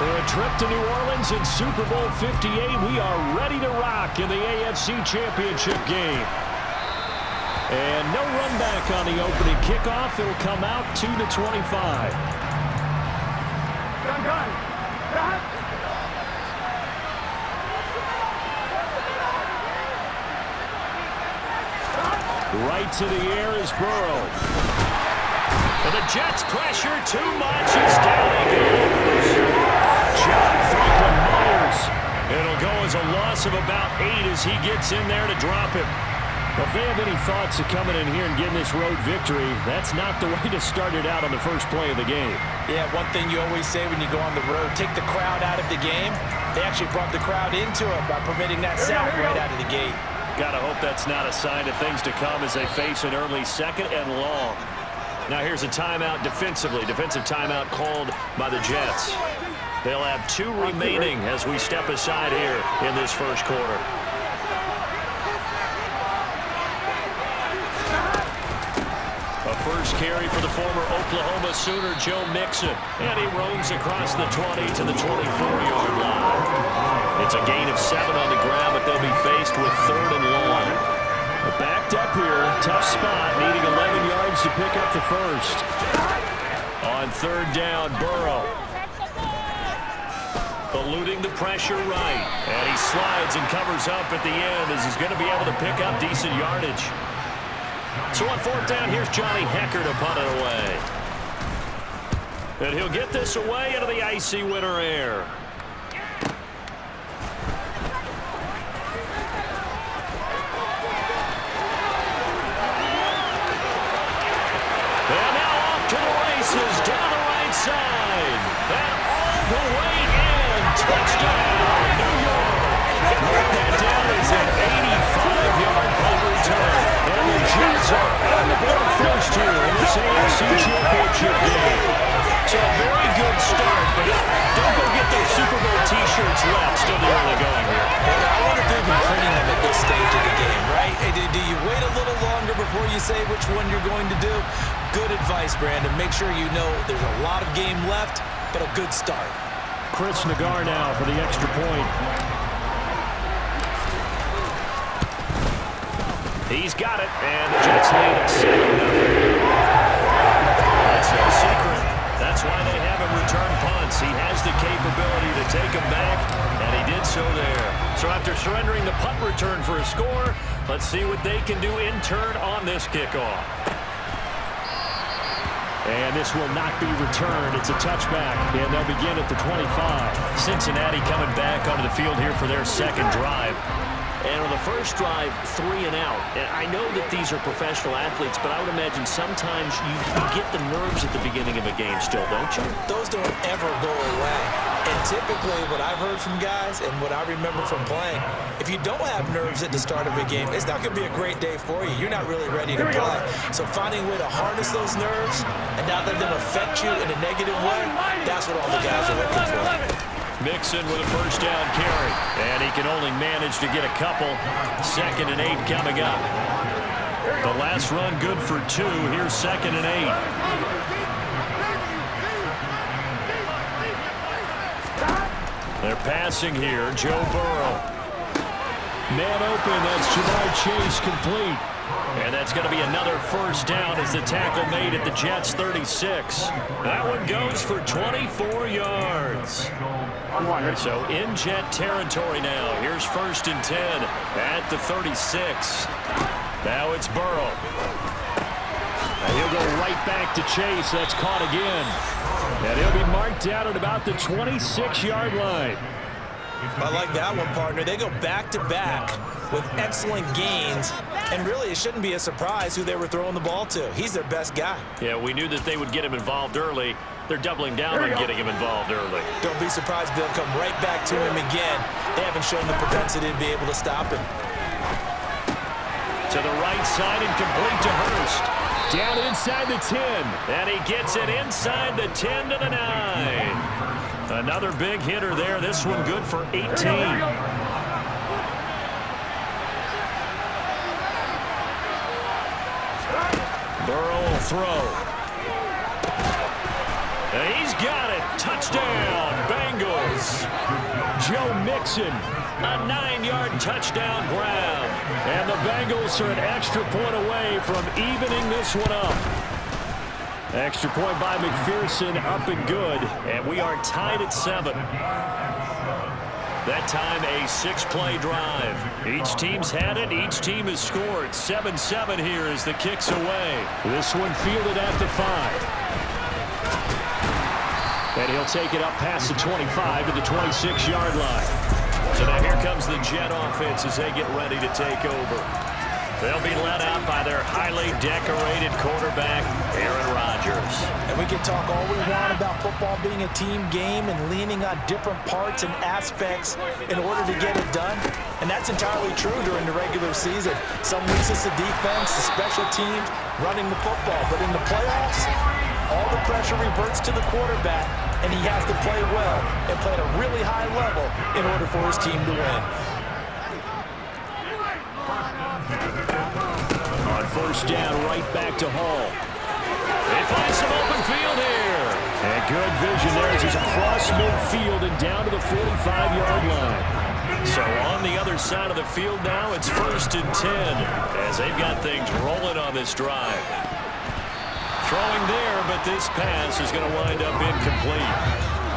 For a trip to New Orleans in Super Bowl 58, we are ready to rock in the AFC Championship game. And no run back on the opening kickoff. It'll come out to the 25. Right to the air is Burrow. And the Jets pressure too much. He's down. He goes. John Franklin Myers. It'll go as a loss of about 8 as he gets in there to drop him. If they have any thoughts of coming in here and getting this road victory, that's not the way to start it out on the first play of the game. Yeah, one thing you always say when you go on the road, take the crowd out of the game. They actually brought the crowd into it by permitting that sack right out of the gate. Gotta hope that's not a sign of things to come as they face an early second and long. Now here's a timeout defensively. Defensive timeout called by the Jets. They'll have 2 remaining as we step aside here in this first quarter. A first carry for the former Oklahoma Sooner, Joe Mixon. And he roams across the 20 to the 24-yard line. It's a gain of 7 on the ground, but they'll be faced with 3rd and long. Backed up here, tough spot, needing 11 yards to pick up the first. On 3rd down, Burrow. Eluding the pressure right. And he slides and covers up at the end as he's going to be able to pick up decent yardage. So on 4th down, here's Johnny Hecker to punt it away. And he'll get this away into the icy winter air. And now off to the races down the right side. And all the way in. Touchdown, New York. Mark that down as an 85-yard punt return. And the Jets are on the board first here in this AFC Championship game. So a very good start, but don't go get those Super Bowl T-shirts left. Still the early going here. I wonder if they've been printing them at this stage of the game, right? Do you wait a little longer before you say which one you're going to do? Good advice, Brandon. Make sure you know there's a lot of game left, but a good start. Chris Nagar now for the extra point. He's got it, and the Jets lead at 7-0. That's no secret. That's why they have him return punts. He has the capability to take them back, and he did so there. So after surrendering the punt return for a score, let's see what they can do in turn on this kickoff. And this will not be returned. It's a touchback, and they'll begin at the 25. Cincinnati coming back onto the field here for their second drive. And on the first drive, 3 and out. And I know that these are professional athletes, but I would imagine sometimes you get the nerves at the beginning of a game still, don't you? Those don't ever go away. And typically what I've heard from guys and what I remember from playing, if you don't have nerves at the start of a game, it's not going to be a great day for you. You're not really ready to play. So finding a way to harness those nerves and not let them affect you in a negative way, that's what all the guys are looking for. Mixon with a first down carry, and he can only manage to get a couple. 2nd and 8 coming up. The last run good for 2. Here's 2nd and 8. They're passing here. Joe Burrow. Man open. That's Jamar Chase complete. And that's going to be another first down as the tackle made at the Jets' 36. That one goes for 24 yards. So in Jet territory now. Here's 1st and 10 at the 36. Now it's Burrow. And he'll go right back to Chase. That's caught again. And he'll be marked out at about the 26-yard line. I like that one, partner. They go back-to-back with excellent gains. And really, it shouldn't be a surprise who they were throwing the ball to. He's their best guy. Yeah, we knew that they would get him involved early. They're doubling down on getting him involved early. Don't be surprised they'll come right back to him again. They haven't shown the propensity to be able to stop him. To the right side and complete to Hurst. Down inside the 10. And he gets it inside the 10 to the 9. Another big hitter there. This one good for 18. Burrow will throw. And he's got it. Touchdown, Bengals. this. Joe Mixon, a 9-yard touchdown grab. And the Bengals are an extra point away from evening this one up. Extra point by McPherson, up and good. And we are tied at 7. That time a 6-play drive. Each team's had it. Each team has scored. 7-7 here as the kick's away. This one fielded at the 5. And he'll take it up past the 25 to the 26-yard line. So now here comes the Jet offense as they get ready to take over. They'll be led out by their highly decorated quarterback, Aaron Rodgers. And we can talk all we want about football being a team game and leaning on different parts and aspects in order to get it done. And that's entirely true during the regular season. Some weeks it's the defense, the special teams, running the football. But in the playoffs, all the pressure reverts to the quarterback, and he has to play well and play at a really high level in order for his team to win. On first down, right back to Hall. They find some open field here. And good vision there as he's across midfield and down to the 45-yard line. So on the other side of the field now, it's 1st and 10 as they've got things rolling on this drive. Throwing there, but this pass is going to wind up incomplete.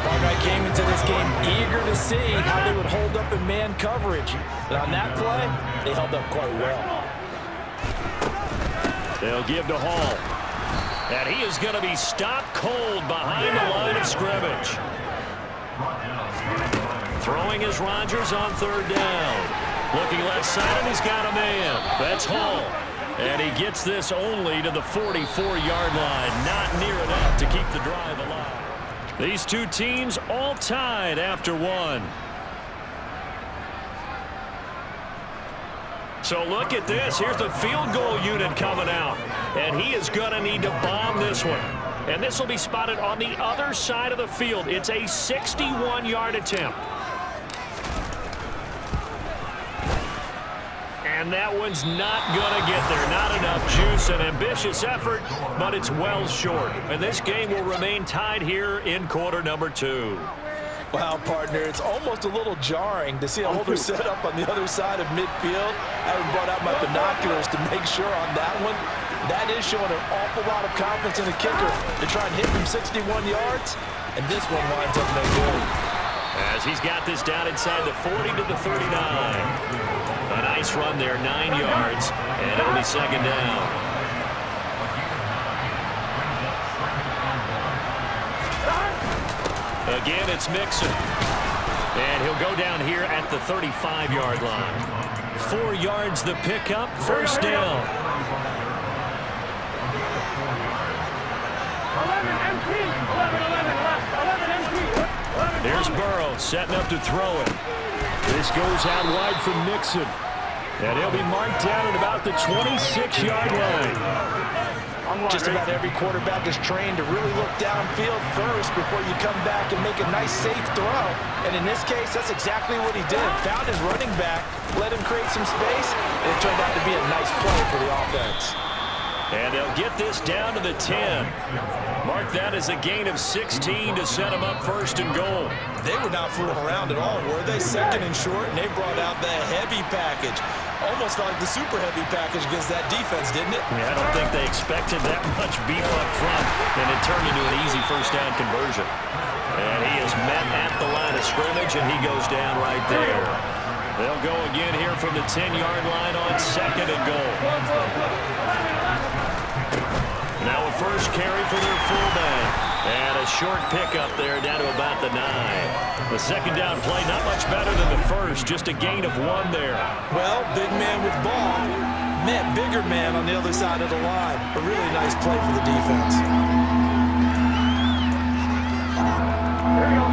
I came into this game eager to see how they would hold up in man coverage. And on that play, they held up quite well. They'll give to Hall. And he is going to be stopped cold behind the line of scrimmage. Throwing is Rodgers on 3rd down. Looking left side, and he's got a man. That's Hall. And he gets this only to the 44-yard line. Not near enough to keep the drive alive. These two teams all tied after 1. So look at this. Here's the field goal unit coming out. And he is going to need to bomb this one. And this will be spotted on the other side of the field. It's a 61-yard attempt. And that one's not going to get there. Not enough juice. An ambitious effort, but it's well short. And this game will remain tied here in quarter number 2. Wow, partner, it's almost a little jarring to see a holder set up on the other side of midfield. I haven't brought out my binoculars to make sure on that one. That is showing an awful lot of confidence in the kicker to try and hit from 61 yards. And this one winds up no good. As he's got this down inside the 40 to the 39. A nice run there, 9 yards, and it'll be 2nd down. Again, it's Mixon. And he'll go down here at the 35-yard line. 4 yards the pickup, 1st down. 11 empty. 11 left. 11 empty. Here's Burrow setting up to throw it. This goes out wide from Mixon. And he'll be marked down at about the 26-yard line. Just about every quarterback is trained to really look downfield first before you come back and make a nice, safe throw. And in this case, that's exactly what he did. Found his running back, let him create some space, and it turned out to be a nice play for the offense. And they'll get this down to the 10. Mark that as a gain of 16 to set them up 1st and goal. They were not fooling around at all, were they? 2nd and short, and they brought out the heavy package. Almost like the super heavy package against that defense, didn't it? Yeah, I don't think they expected that much beef up front, and it turned into an easy 1st down conversion. And he is met at the line of scrimmage, and he goes down right there. They'll go again here from the 10-yard line on 2nd and goal. Now a first carry for their fullback. And a short pickup there down to about the 9. The 2nd down play, not much better than the first, just a gain of 1 there. Well, big man with ball met bigger man on the other side of the line. A really nice play for the defense.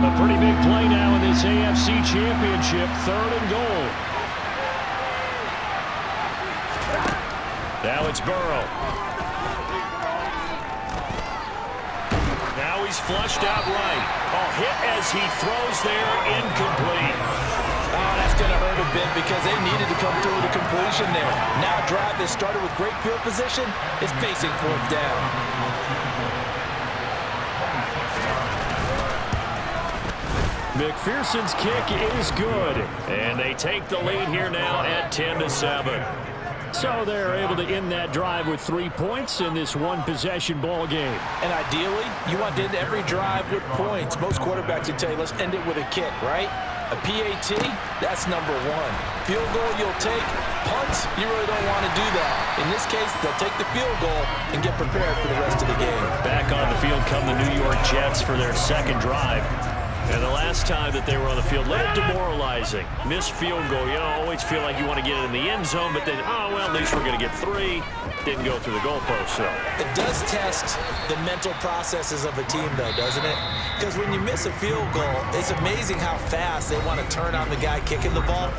A pretty big play now in this AFC Championship, 3rd and goal. Now it's Burrow. Now he's flushed out right. A hit as he throws there, incomplete. Oh, that's going to hurt a bit because they needed to come through with a completion there. Now a drive that started with great field position is facing 4th down. McPherson's kick is good. And they take the lead here now at 10-7. So they're able to end that drive with 3 points in this one-possession ball game. And ideally, you want to end every drive with points. Most quarterbacks would tell you, let's end it with a kick, right? A PAT, that's number one. Field goal you'll take. Punts, you really don't want to do that. In this case, they'll take the field goal and get prepared for the rest of the game. Back on the field come the New York Jets for their second drive. And the last time that they were on the field, a little demoralizing. Missed field goal. You know, always feel like you want to get it in the end zone, but then, oh, well, at least we're going to get 3. Didn't go through the goalpost, so. It does test the mental processes of a team, though, doesn't it? Because when you miss a field goal, it's amazing how fast they want to turn on the guy kicking the ball.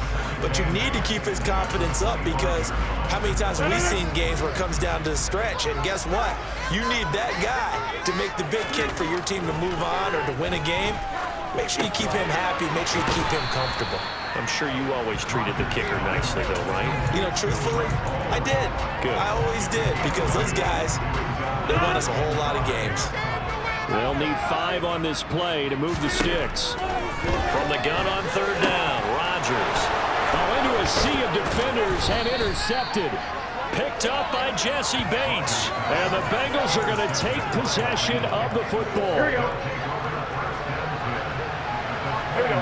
But you need to keep his confidence up because how many times have we seen games where it comes down to the stretch, and guess what? You need that guy to make the big kick for your team to move on or to win a game. Make sure you keep him happy. Make sure you keep him comfortable. I'm sure you always treated the kicker nicely, though, right? You know, truthfully, I did. Good. I always did because those guys, they won us a whole lot of games. They'll need 5 on this play to move the sticks. From the gun on third down, Rodgers. Into a sea of defenders and intercepted. Picked up by Jesse Bates. And the Bengals are going to take possession of the football. Here we go. Here we go.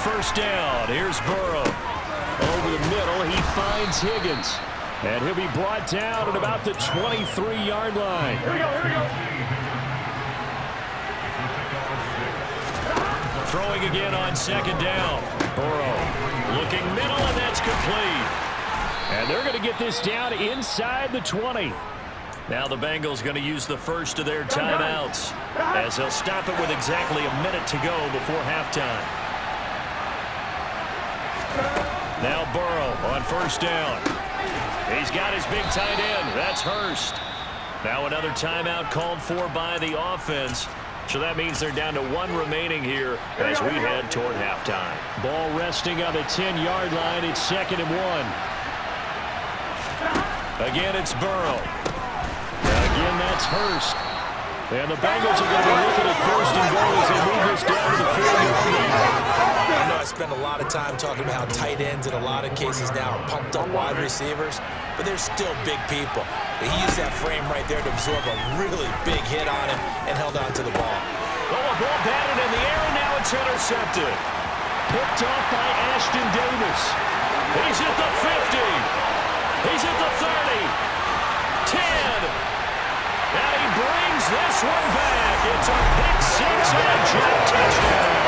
First down. Here's Burrow. Over the middle, he finds Higgins. And he'll be brought down at about the 23-yard line. Here we go. Here we go. Throwing again on second down. Burrow looking middle, and that's complete. And they're going to get this down inside the 20. Now the Bengals going to use the first of their timeouts as they'll stop it with exactly a minute to go before halftime. Now Burrow on first down. He's got his big tight end. That's Hurst. Now another timeout called for by the offense. So that means they're down to 1 remaining here as we head toward halftime. Ball resting on the 10-yard line. It's 2nd and 1. Again, it's Burrow. Again, that's Hurst. And the Bengals are going to be looking at first and goal as they move this down to the 40-yard line. I know I spend a lot of time talking about how tight ends in a lot of cases now are pumped up wide receivers, but they're still big people. He used that frame right there to absorb a really big hit on him and held on to the ball. Oh, a ball batted in the air, and now it's intercepted. Picked off by Ashton Davis. He's at the 50. He's at the 30. 10. And he brings this one back. It's a pick 6 and a jet touchdown.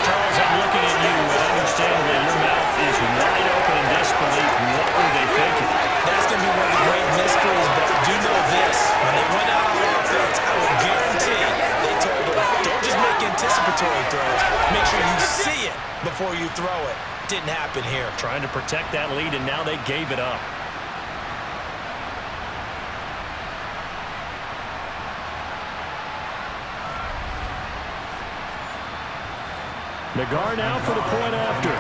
Charles, I'm looking at you, and understandably, your mouth is wide open in disbelief. What were they thinking? That's going to be one of the great mysteries, but do know this. When they went out on offense, I will guarantee they told them, don't just make anticipatory throws. Make sure you see it before you throw it. Didn't happen here. Trying to protect that lead, and now they gave it up. Nagar now for the point after.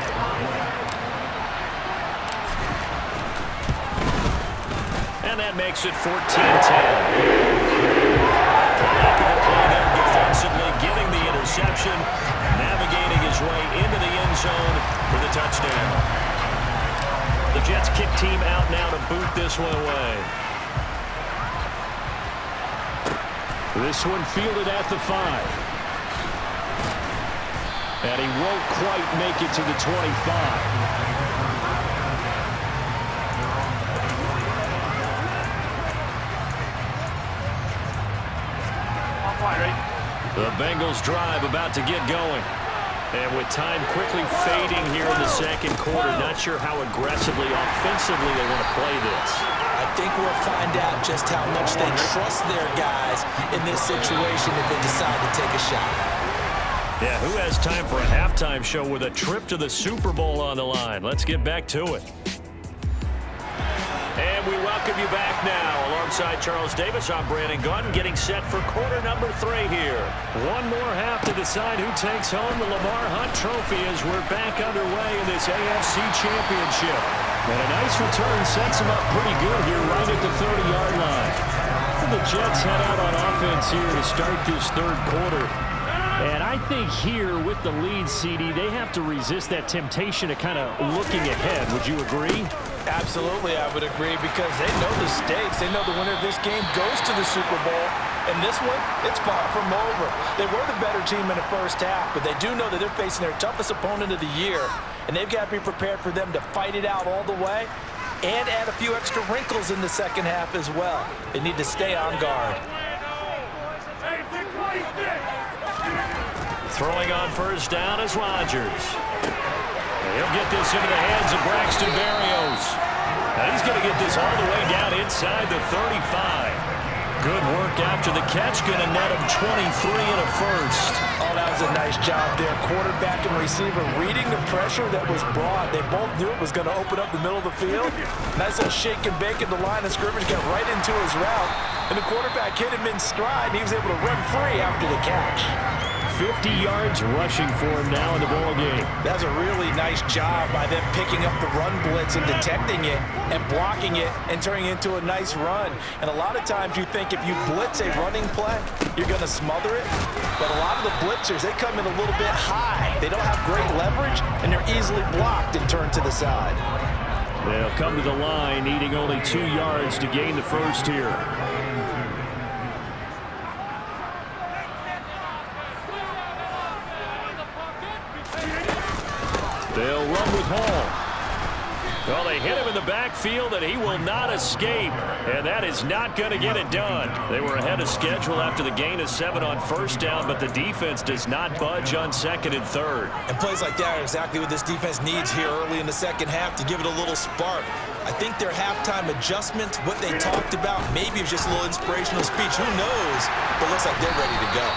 And that makes it 14-10. Defensively getting the interception, navigating his way into the end zone for the touchdown. The Jets kick team out now to boot this one away. This one fielded at the 5. And he won't quite make it to the 25. The Bengals drive about to get going. And with time quickly fading here in the second quarter, not sure how aggressively, offensively they want to play this. I think we'll find out just how much they trust their guys in this situation if they decide to take a shot. Yeah, who has time for a halftime show with a trip to the Super Bowl on the line? Let's get back to it. And we welcome you back now. Alongside Charles Davis, I'm Brandon Gunn, getting set for quarter number 3 here. One more half to decide who takes home the Lamar Hunt Trophy as we're back underway in this AFC Championship. And a nice return sets him up pretty good here right at the 30-yard line. the Jets head out on offense here to start this third quarter. And I think here with the lead, CD, they have to resist that temptation of kind of looking ahead. Would you agree? Absolutely, I would agree, because they know the stakes. They know the winner of this game goes to the Super Bowl. And this one, it's far from over. They were the better team in the first half, but they do know that they're facing their toughest opponent of the year, and they've got to be prepared for them to fight it out all the way and add a few extra wrinkles in the second half as well. They need to stay on guard. Throwing on first down is Rodgers. He'll get this into the hands of Braxton Berrios. Now he's going to get this all the way down inside the 35. Good work after the catch. Going to net him 23 and a first. Oh, that was a nice job there. Quarterback and receiver reading the pressure that was brought. They both knew it was going to open up the middle of the field. Nice little shake and bake at the line of scrimmage. Got right into his route. And the quarterback hit him in stride, and he was able to run free after the catch. 50 yards rushing for him now in the ball game. That's a really nice job by them picking up the run blitz and detecting it and blocking it and turning it into a nice run. And a lot of times you think if you blitz a running play, you're going to smother it. But a lot of the blitzers, they come in a little bit high. They don't have great leverage, and they're easily blocked and turned to the side. They'll come to the line, needing only 2 yards to gain the first here. They'll run with Hall. Well, they hit him in the backfield, and he will not escape. And that is not going to get it done. They were ahead of schedule after the gain of 7 on first down, but the defense does not budge on second and third. And plays like that are exactly what this defense needs here early in the second half to give it a little spark. I think their halftime adjustments, what they talked about, maybe it was just a little inspirational speech. Who knows? But looks like they're ready to go.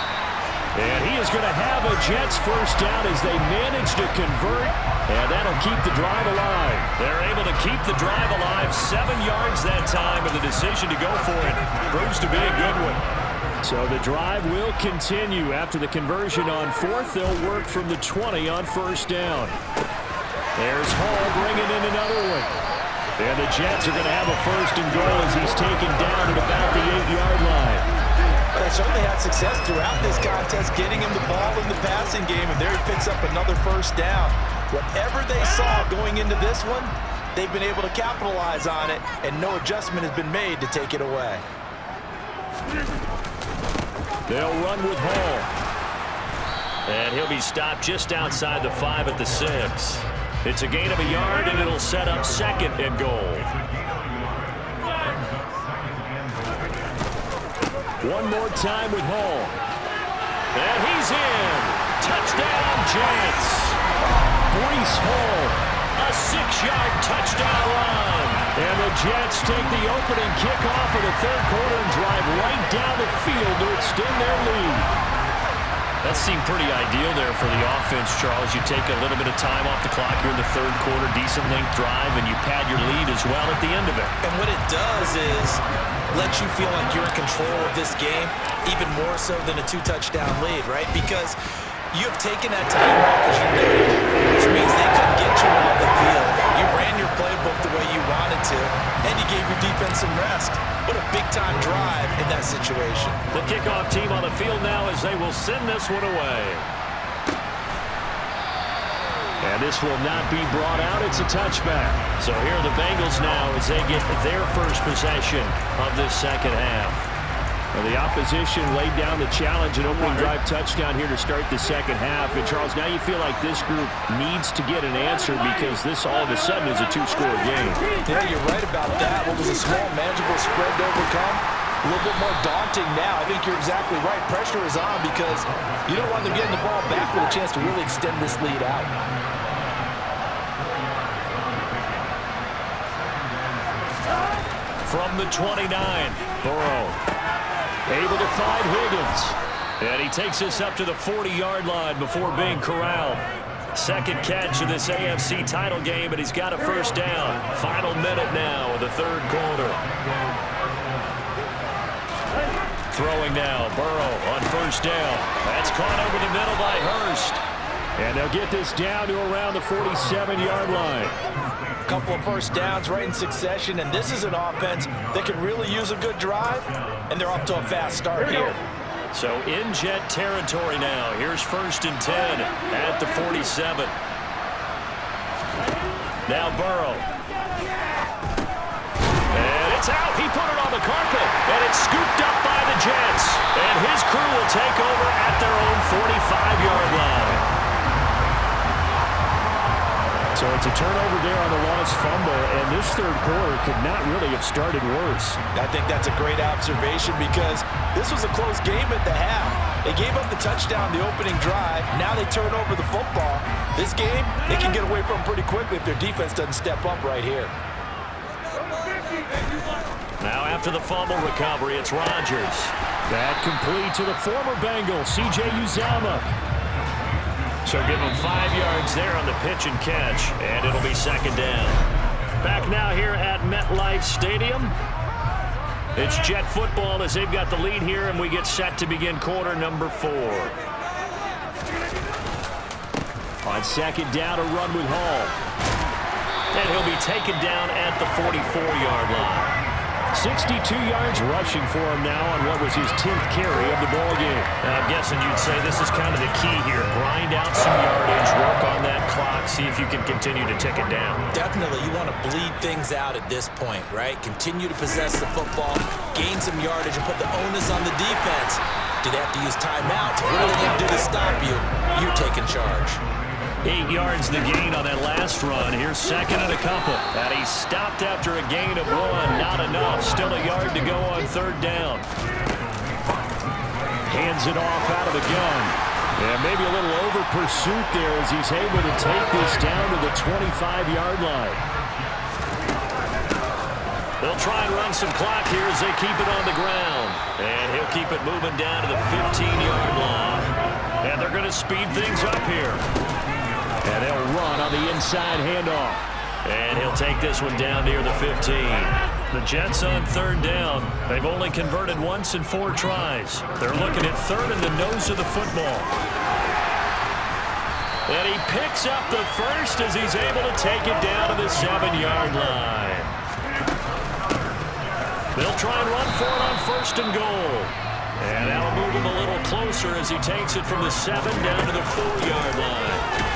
And he is going to have a Jets first down as they manage to convert, and that'll keep the drive alive. They're able to keep the drive alive, 7 yards that time, and the decision to go for it proves to be a good one. So the drive will continue after the conversion on fourth. They'll work from the 20 on first down. There's Hall bringing in another one. And the Jets are going to have a first and goal as he's taken down at about the 8-yard line. They certainly had success throughout this contest, getting him the ball in the passing game, and there he picks up another first down. Whatever they saw going into this one, they've been able to capitalize on it, and no adjustment has been made to take it away. They'll run with Hall. And he'll be stopped just outside the 5 at the 6. It's a gain of a yard, and it'll set up second and goal. One more time with Hall. And he's in. Touchdown, Jets. Breece Hall, a 6-yard touchdown run. And the Jets take the opening kickoff of the third quarter and drive right down the field to extend their lead. That seemed pretty ideal there for the offense, Charles. You take a little bit of time off the clock here in the third quarter, decent length drive, and you pad your lead as well at the end of it. And what it does is let you feel like you're in control of this game, even more so than a 2-touchdown lead, right? Because you have taken that time off, as you noted, which means they couldn't get you off the field. You ran your playbook the way you wanted to, and you gave your defense some rest. What a big-time drive in that situation. The kickoff team on the field now as they will send this one away. And this will not be brought out. It's a touchback. So here are the Bengals now as they get their first possession of this second half. Well, the opposition laid down the challenge, an opening drive touchdown here to start the second half. And, Charles, now you feel like this group needs to get an answer because this all of a sudden is a 2-score game. Yeah, you're right about that. What was a small, manageable spread to overcome? A little bit more daunting now. I think you're exactly right. Pressure is on because you don't want them getting the ball back with a chance to really extend this lead out. From the 29, Burrow. Able to find Higgins. And he takes us up to the 40-yard line before being corralled. Second catch of this AFC title game, and he's got a first down. Final minute now of the third quarter. Throwing now, Burrow on first down. That's caught over the middle by Hurst. And they'll get this down to around the 47-yard line. A couple of first downs right in succession, and this is an offense that could really use a good drive, and they're off to a fast start here. So in Jet territory now. Here's 1st and 10 at the 47. Now Burrow. And it's out. He put it on the carpet, and it's scooped up by the Jets. And his crew will take over at their own 45-yard line. So it's a turnover there on the lost fumble, and this third quarter could not really have started worse. I think that's a great observation because this was a close game at the half. They gave up the touchdown the opening drive. Now they turn over the football. This game, they can get away from pretty quickly if their defense doesn't step up right here. Now after the fumble recovery, it's Rodgers. That complete to the former Bengal, C.J. Uzomah. So give him 5 yards there on the pitch and catch, and it'll be 2nd down. Back now here at MetLife Stadium. It's Jet football as they've got the lead here, and we get set to begin quarter number 4. On 2nd down, a run with Hall. And he'll be taken down at the 44-yard line. 62 yards rushing for him now on what was his 10th carry of the ballgame. I'm guessing you'd say this is kind of the key here. Grind out some yardage, work on that clock, see if you can continue to tick it down. Definitely, you want to bleed things out at this point, right? Continue to possess the football, gain some yardage, and put the onus on the defense. Do they have to use timeouts? What do they need to do to stop you? You're taking charge. 8 yards the gain on that last run. Here's 2nd and a couple. And he stopped after a gain of 1. Not enough. Still a yard to go on 3rd down. Hands it off out of the gun. And maybe a little over pursuit there as he's able to take this down to the 25-yard line. They'll try and run some clock here as they keep it on the ground. And he'll keep it moving down to the 15-yard line. And they're going to speed things up here. And they'll run on the inside handoff. And he'll take this one down near the 15. The Jets on 3rd down. They've only converted once in 4 tries. They're looking at 3rd in the nose of the football. And he picks up the first as he's able to take it down to the 7-yard line. They'll try and run for it on 1st and goal. And that'll move him a little closer as he takes it from the 7 down to the 4-yard line.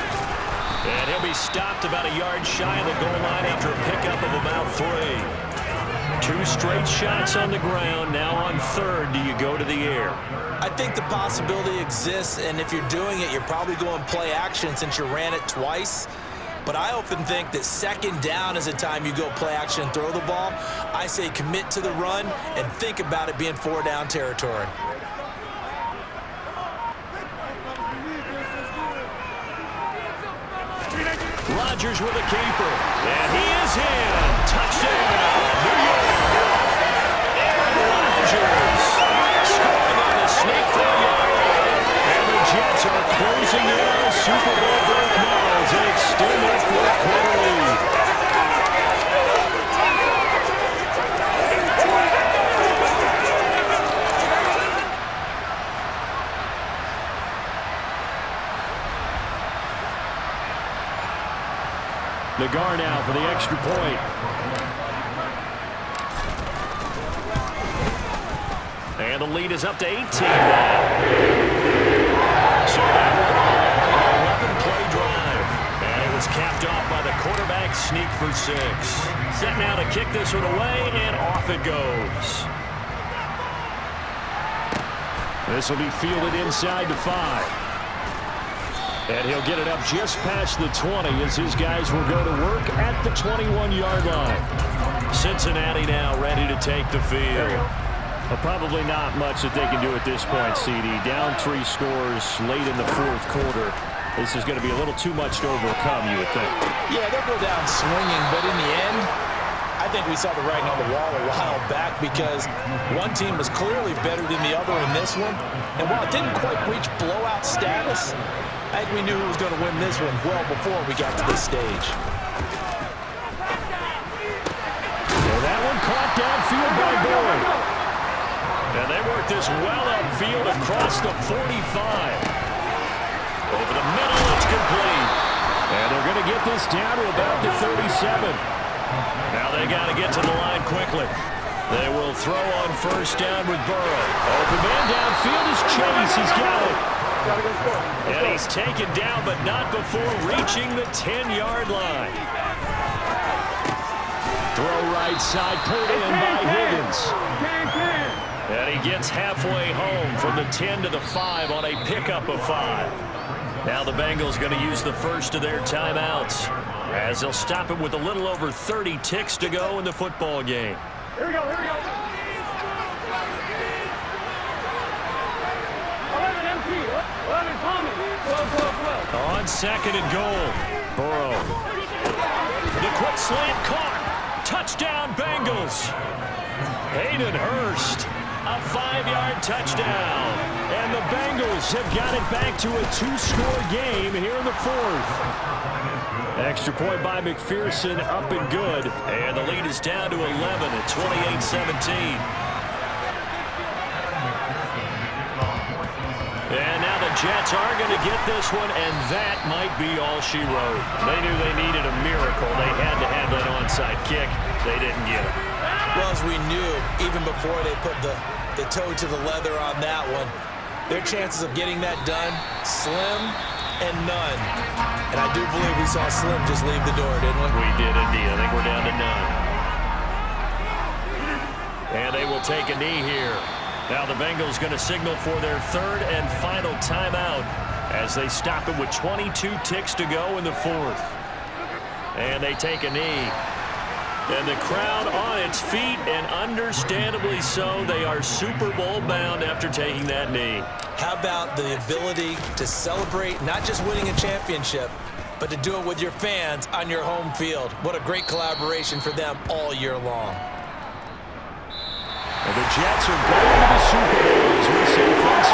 And he'll be stopped about a yard shy of the goal line after a pickup of about 3. 2 straight shots on the ground. Now on 3rd, do you go to the air? I think the possibility exists, and if you're doing it, you're probably going play action since you ran it twice. But I often think that 2nd down is the time you go play action and throw the ball. I say commit to the run and think about it being 4-down territory. Rodgers with a keeper. And he is in. Touchdown, New York. Aaron Rodgers scoring on the sneak for the yard. And the Jets are closing in on a Super Bowl break now as they extend their 4th quarter lead. Nagar now for the extra point. And the lead is up to 18 now. So that one, 11-play drive. And it was capped off by the quarterback sneak for 6. Set now to kick this one away, and off it goes. This will be fielded inside the 5. And he'll get it up just past the 20 as his guys will go to work at the 21-yard line. Cincinnati now ready to take the field. Well, probably not much that they can do at this point, CD. Down 3 scores late in the 4th quarter. This is going to be a little too much to overcome, you would think. Yeah, they'll go down swinging, but in the end, I think we saw the writing on the wall a while back because one team was clearly better than the other in this one. And while it didn't quite reach blowout status, I think we knew who was going to win this one well before we got to this stage. So that one caught downfield by Boyd. And they work this well upfield across the 45. Over the middle, it's complete. And they're going to get this down to about the 37. Now they got to get to the line quickly. They will throw on first down with Burrow. Open man downfield is Chase. He's got it. And he's taken down, but not before reaching the 10-yard line. Throw right side, pulled in by Higgins. And he gets halfway home from the 10 to the 5 on a pickup of 5. Now the Bengals going to use the first of their timeouts as they'll stop it with a little over 30 ticks to go in the football game. Here we go, here we go. 11 empty, 11 Tommy. 12. On second and goal, Burrow. The quick slant caught. Touchdown, Bengals. Hayden Hurst, a 5-yard touchdown. And the Bengals have got it back to a 2-score game here in the 4th. Extra point by McPherson, up and good. And the lead is down to 11 at 28-17. And now the Jets are going to get this one, and that might be all she wrote. They knew they needed a miracle. They had to have that onside kick. They didn't get it. Well, as we knew, even before they put the toe to the leather on that one, their chances of getting that done, slim and none. And I do believe we saw Slim just leave the door, didn't we? We did indeed. I think we're down to none. And they will take a knee here. Now the Bengals going to signal for their third and final timeout as they stop it with 22 ticks to go in the 4th. And they take a knee. And the crowd on its feet, and understandably so. They are Super Bowl bound after taking that knee. How about the ability to celebrate not just winning a championship, but to do it with your fans on your home field? What a great collaboration for them all year long. And the Jets are going to the Super